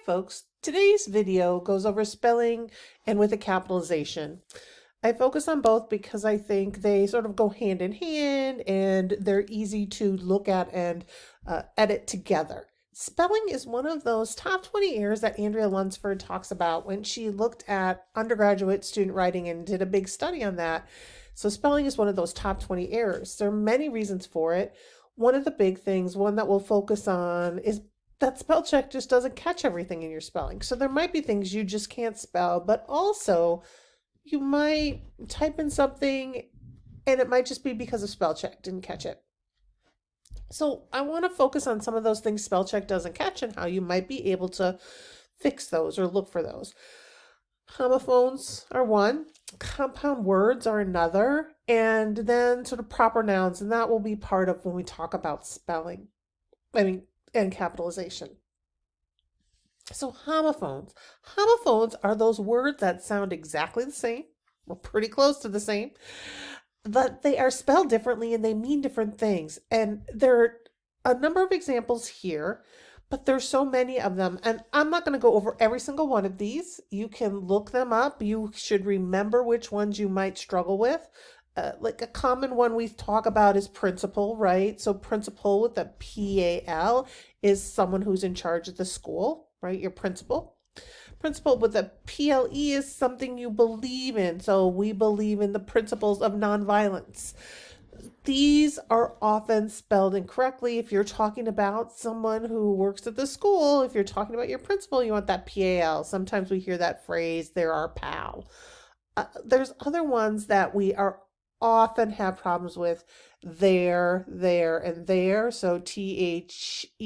folks, today's video goes over spelling and with a capitalization. I focus on both because I think they sort of go hand in hand and they're easy to look at and edit together. Spelling is one of those top 20 errors that Andrea Lunsford talks about when she looked at undergraduate student writing and did a big study on that. So spelling is one of those top 20 errors. There are many reasons for it. One of the big things, one that we'll focus on, is that spell check just doesn't catch everything in your spelling. So there might be things you just can't spell, but also you might type in something and it might just be because of spell check didn't catch it. So I want to focus on some of those things spell check doesn't catch and how you might be able to fix those or look for those. Homophones are one, compound words are another, and then sort of proper nouns, and that will be part of when we talk about spelling. And capitalization. So homophones. Homophones are those words that sound exactly the same, or pretty close to the same, but they are spelled differently and they mean different things. And there are a number of examples here, but there's so many of them. And I'm not going to go over every single one of these. You can look them up. You should remember which ones you might struggle with. Like a common one we talk about is principal, right? So principal with a P-A-L is someone who's in charge of the school, right? Your principal. Principal with a P-L-E is something you believe in. So we believe in the principles of nonviolence. These are often spelled incorrectly. If you're talking about someone who works at the school, if you're talking about your principal, you want that P-A-L. Sometimes we hear that phrase, they're our pal. There's other ones that we are often have problems with there, and there. So T-H-E-Y-R-E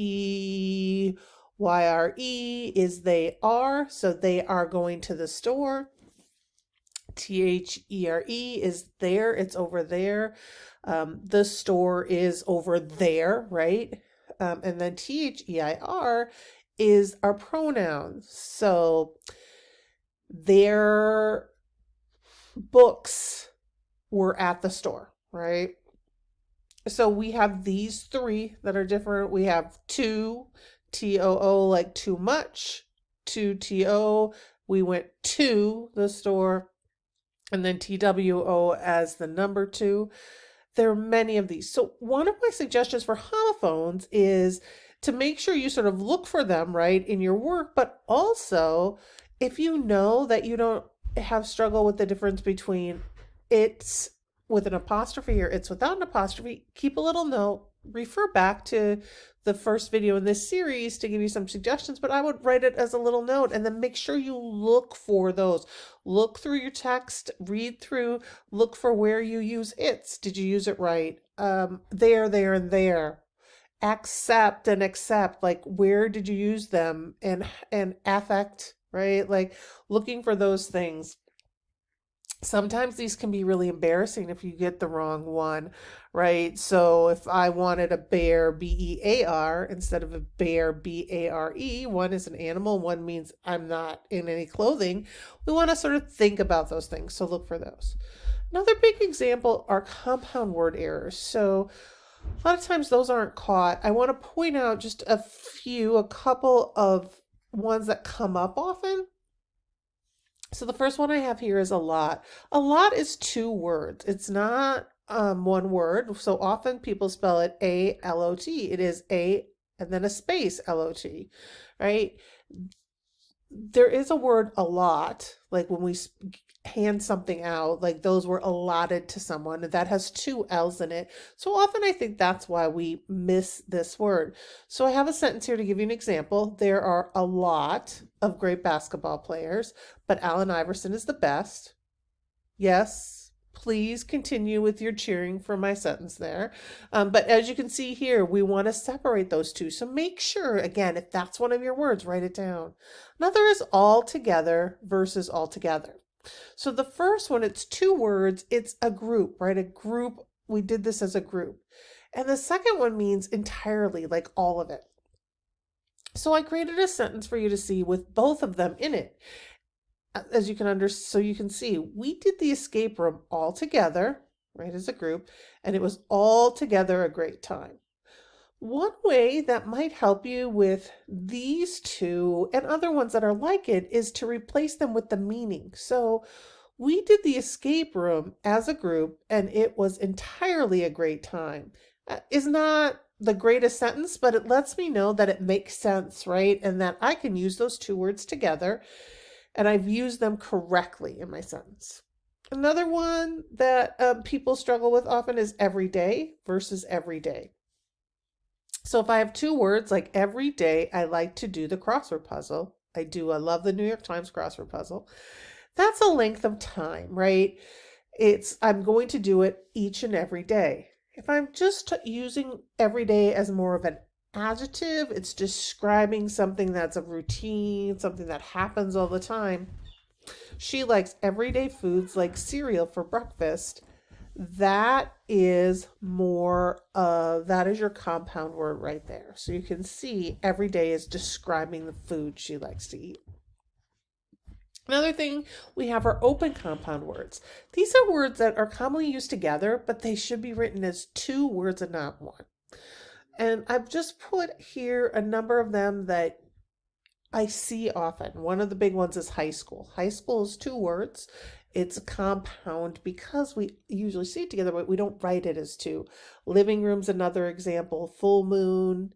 is they are. So they are going to the store. T-H-E-R-E is there. It's over there. The store is over there, right? And then T-H-E-I-R is our pronoun. So their books were at the store, right? So we have these three that are different. We have two, T-O-O, like too much, two T-O, we went to the store, and then T-W-O as the number two. There are many of these. So one of my suggestions for homophones is to make sure you sort of look for them, right, in your work, but also if you know that you don't have struggle with the difference between it's with an apostrophe or it's without an apostrophe, keep a little note, refer back to the first video in this series to give you some suggestions, but I would write it as a little note and then make sure you look for those. Look through your text, read through, look for where you use it's. Did you use it right? There, and there. Accept and accept, like where did you use them? And affect, right? Like looking for those things. Sometimes these can be really embarrassing if you get the wrong one, right? So if I wanted a bear, B-E-A-R, instead of a bear, B-A-R-E, one is an animal, one means I'm not in any clothing. We want to sort of think about those things, so look for those. Another big example are compound word errors. So a lot of times those aren't caught. I want to point out just a couple of ones that come up often. So the first one I have here is a lot. A lot is two words. It's not one word. So often people spell it A-L-O-T. It is A and then a space L-O-T, right? There is a word a lot, like when we hand something out, like those were allotted to someone, and that has two L's in it. So often I think that's why we miss this word. So I have a sentence here to give you an example. There are a lot of great basketball players, but Allen Iverson is the best. Yes, please continue with your cheering for my sentence there. But as you can see here, we want to separate those two. So make sure, again, if that's one of your words, write it down. Another is all together versus all together. So the first one, it's two words, it's a group, right? A group, we did this as a group. And the second one means entirely, like all of it. So I created a sentence for you to see with both of them in it. As you can so you can see, we did the escape room all together, right, as a group, and it was all together a great time. One way that might help you with these two and other ones that are like it is to replace them with the meaning. So we did the escape room as a group, and it was entirely a great time. Is not the greatest sentence, but it lets me know that it makes sense, right? And that I can use those two words together, and I've used them correctly in my sentence. Another one that people struggle with often is everyday versus everyday. So if I have two words like every day, I like to do the crossword puzzle. I do. I love the New York Times crossword puzzle. That's a length of time, right? I'm going to do it each and every day. If I'm just using every day as more of an adjective, it's describing something that's a routine, something that happens all the time. She likes everyday foods like cereal for breakfast. That is your compound word right there. So you can see every day is describing the food she likes to eat. Another thing, we have our open compound words. These are words that are commonly used together, but they should be written as two words and not one. And I've just put here a number of them that I see often. One of the big ones is high school. High school is two words. It's a compound because we usually see it together, but we don't write it as two. Living room's another example. Full moon,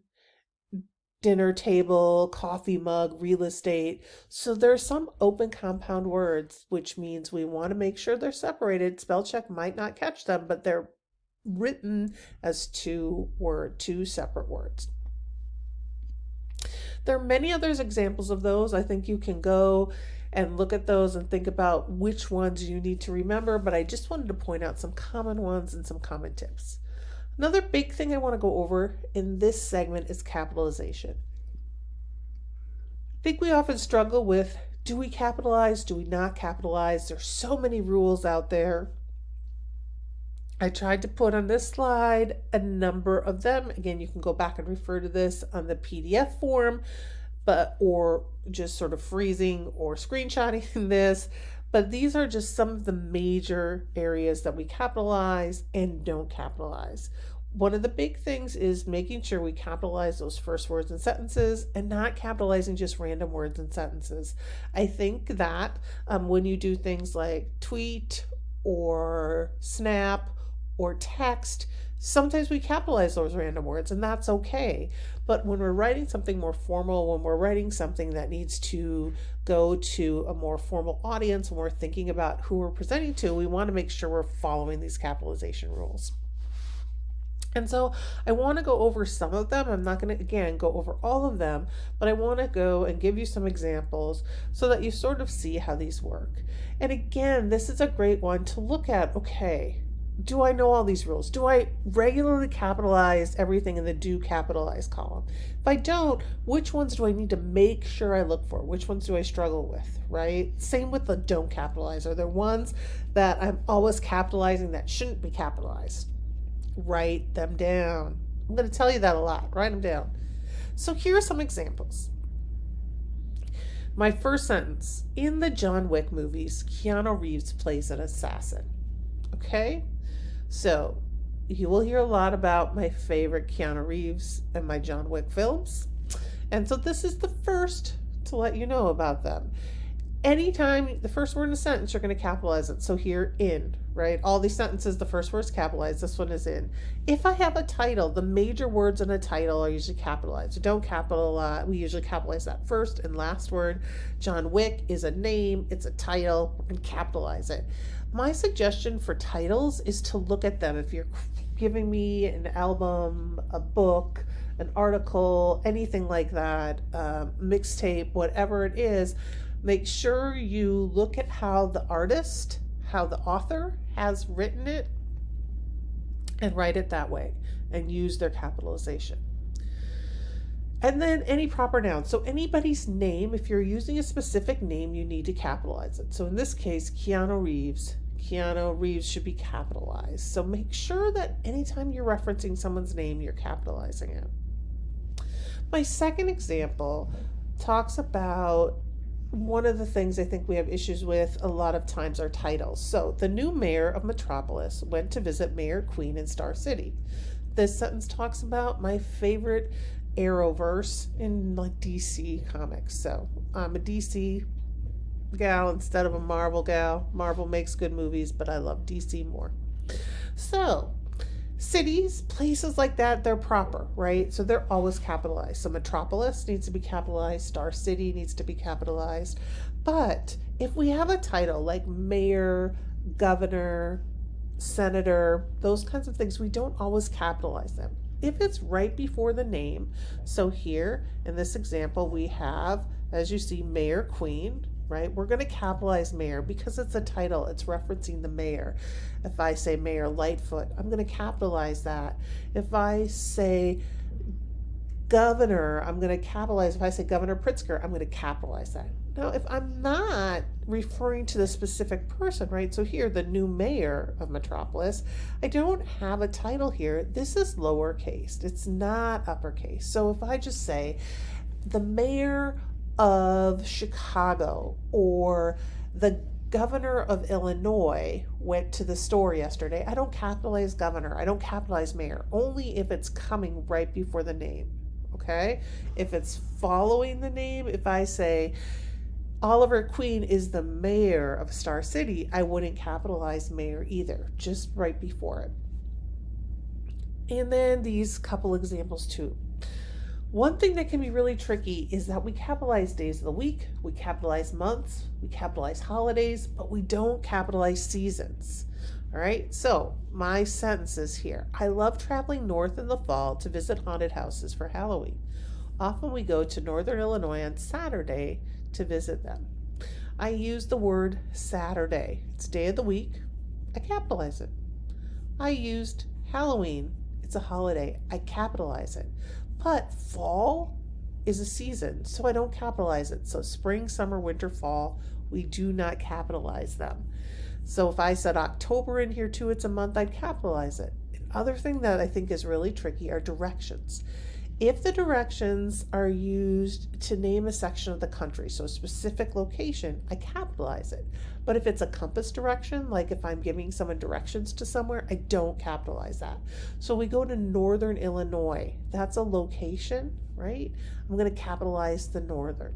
dinner table, coffee mug, real estate. So there's some open compound words, which means we want to make sure they're separated. Spell check might not catch them, but they're written as two separate words. There are many other examples of those. I think you can go and look at those and think about which ones you need to remember, but I just wanted to point out some common ones and some common tips. Another big thing I want to go over in this segment is capitalization. I think we often struggle with, do we capitalize? Do we not capitalize? There's so many rules out there. I tried to put on this slide a number of them. Again, you can go back and refer to this on the PDF form, or just sort of freezing or screenshotting this. But these are just some of the major areas that we capitalize and don't capitalize. One of the big things is making sure we capitalize those first words and sentences and not capitalizing just random words and sentences. I think that when you do things like tweet or snap or text, sometimes we capitalize those random words, and that's okay. But when we're writing something more formal, when we're writing something that needs to go to a more formal audience, when we're thinking about who we're presenting to, we want to make sure we're following these capitalization rules. And so I want to go over some of them. I'm not going to, again, go over all of them, but I want to go and give you some examples so that you sort of see how these work. And again, this is a great one to look at. Okay, do I know all these rules? Do I regularly capitalize everything in the do capitalize column? If I don't, which ones do I need to make sure I look for? Which ones do I struggle with, right? Same with the don't capitalize. Are there ones that I'm always capitalizing that shouldn't be capitalized? Write them down. I'm going to tell you that a lot. Write them down. So here are some examples. My first sentence, in the John Wick movies, Keanu Reeves plays an assassin. Okay? So you will hear a lot about my favorite Keanu Reeves and my John Wick films. And so this is the first to let you know about them. Anytime the first word in a sentence, you're going to capitalize it. So here, in, right? All these sentences, the first word is capitalized. This one is in. If I have a title, the major words in a title are usually capitalized. Don't capitalize. We usually capitalize that first and last word. John Wick is a name. It's a title. We're going to capitalize it. My suggestion for titles is to look at them. If you're giving me an album, a book, an article, anything like that, mixtape, whatever it is, make sure you look at how the artist, how the author has written it, and write it that way and use their capitalization. And then any proper noun. So anybody's name, if you're using a specific name, you need to capitalize it. So in this case, Keanu Reeves should be capitalized. So make sure that anytime you're referencing someone's name, you're capitalizing it. My second example talks about one of the things I think we have issues with a lot of times are titles. So the new mayor of Metropolis went to visit Mayor Queen in Star City. this sentence talks about my favorite Arrowverse in like DC comics. So I'm a DC gal instead of a Marvel gal. Marvel makes good movies, but I love DC more. So cities, places like that, they're proper, right? So they're always capitalized. So Metropolis needs to be capitalized, Star City needs to be capitalized. But if we have a title like mayor, governor, senator, those kinds of things, we don't always capitalize them. If it's right before the name, so here in this example, we have, as you see, Mayor Queen, right? We're going to capitalize mayor because it's a title, it's referencing the mayor. If I say Mayor Lightfoot, I'm going to capitalize that. If I say governor, I'm going to capitalize. If I say Governor Pritzker, I'm going to capitalize that. Now, if I'm not referring to the specific person, right? So here, the new mayor of Metropolis, I don't have a title here. This is lowercase. It's not uppercase. So if I just say the mayor of Chicago or the governor of Illinois went to the store yesterday, I don't capitalize governor. I don't capitalize mayor, only if it's coming right before the name. Okay? If it's following the name, if I say Oliver Queen is the mayor of Star City, I wouldn't capitalize mayor either, just right before it. And then these couple examples too. One thing that can be really tricky is that we capitalize days of the week, we capitalize months, we capitalize holidays, but we don't capitalize seasons. All right, so my sentences here. I love traveling north in the fall to visit haunted houses for Halloween. Often we go to Northern Illinois on Saturday to visit them. I use the word Saturday. It's day of the week. I capitalize it. I used Halloween. It's a holiday. I capitalize it. But fall is a season, so I don't capitalize it. So spring, summer, winter, fall, we do not capitalize them. So if I said October in here too, it's a month, I'd capitalize it. Another thing that I think is really tricky are directions. If the directions are used to name a section of the country, so a specific location, I capitalize it. But if it's a compass direction, like if I'm giving someone directions to somewhere, I don't capitalize that. So we go to Northern Illinois. That's a location, right? I'm going to capitalize the northern.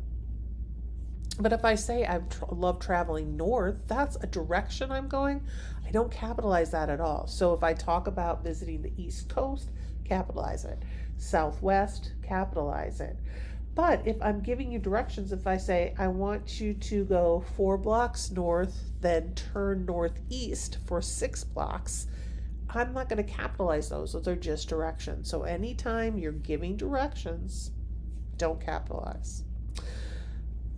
But if I say I love traveling north, that's a direction I'm going. I don't capitalize that at all. So if I talk about visiting the East Coast, capitalize it. Southwest, capitalize it. But if I'm giving you directions, if I say I want you to go 4 blocks north, then turn northeast for 6 blocks, I'm not going to capitalize those. Those are just directions. So anytime you're giving directions, don't capitalize.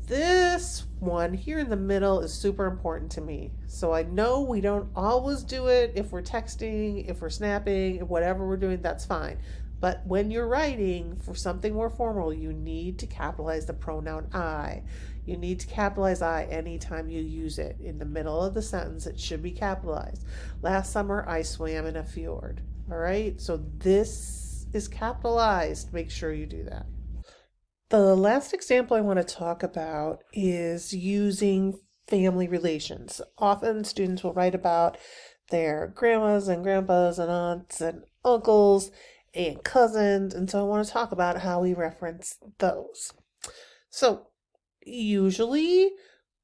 This one here in the middle is super important to me. So I know we don't always do it if we're texting, if we're snapping, whatever we're doing, that's fine. But when you're writing for something more formal, you need to capitalize the pronoun I. You need to capitalize I anytime you use it. In the middle of the sentence, it should be capitalized. Last summer, I swam in a fjord. All right? So this is capitalized. Make sure you do that. The last example I want to talk about is using family relations. Often students will write about their grandmas and grandpas and aunts and uncles and cousins, and so I want to talk about how we reference those. So usually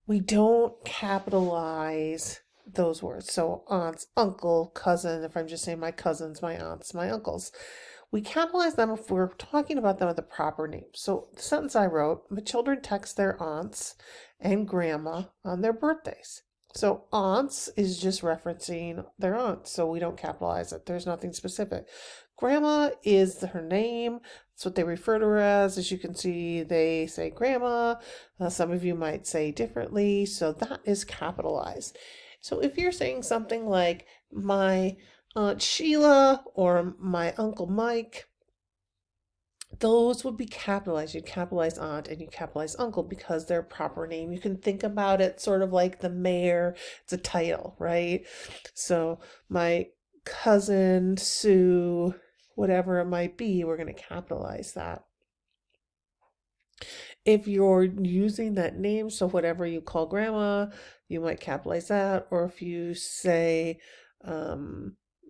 we don't capitalize those words. So aunts, uncle, cousin, if I'm just saying my cousins, my aunts, my uncles. We capitalize them if we're talking about them with the proper name. So the sentence I wrote, the children text their aunts and grandma on their birthdays. So aunts is just referencing their aunts, so we don't capitalize it. There's nothing specific. Grandma is her name. That's what they refer to her as. As you can see, they say grandma. Some of you might say differently, so that is capitalized. So if you're saying something like my Aunt Sheila or my Uncle Mike, those would be capitalized. You capitalize aunt and you capitalize uncle because they're a proper name. You can think about it sort of like the mayor. It's a title, right? So my cousin Sue, whatever it might be, we're going to capitalize that. If you're using that name, so whatever you call grandma, you might capitalize that. Or if you say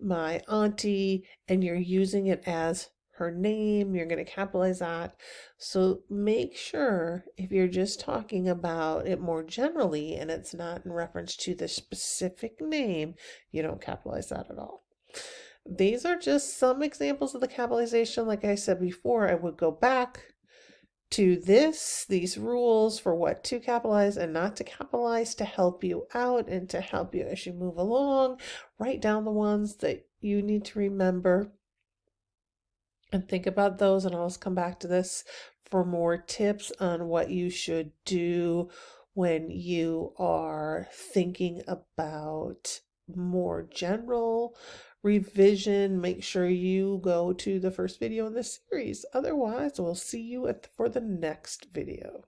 my auntie, and you're using it as her name, you're going to capitalize that. So make sure if you're just talking about it more generally and it's not in reference to the specific name, you don't capitalize that at all. These are just some examples of the capitalization. Like I said before, I would go back to these rules for what to capitalize and not to capitalize to help you out and to help you as you move along. Write down the ones that you need to remember and think about those, and I'll always come back to this for more tips on what you should do when you are thinking about more general revision. Make sure you go to the first video in this series. Otherwise, we'll see you for the next video.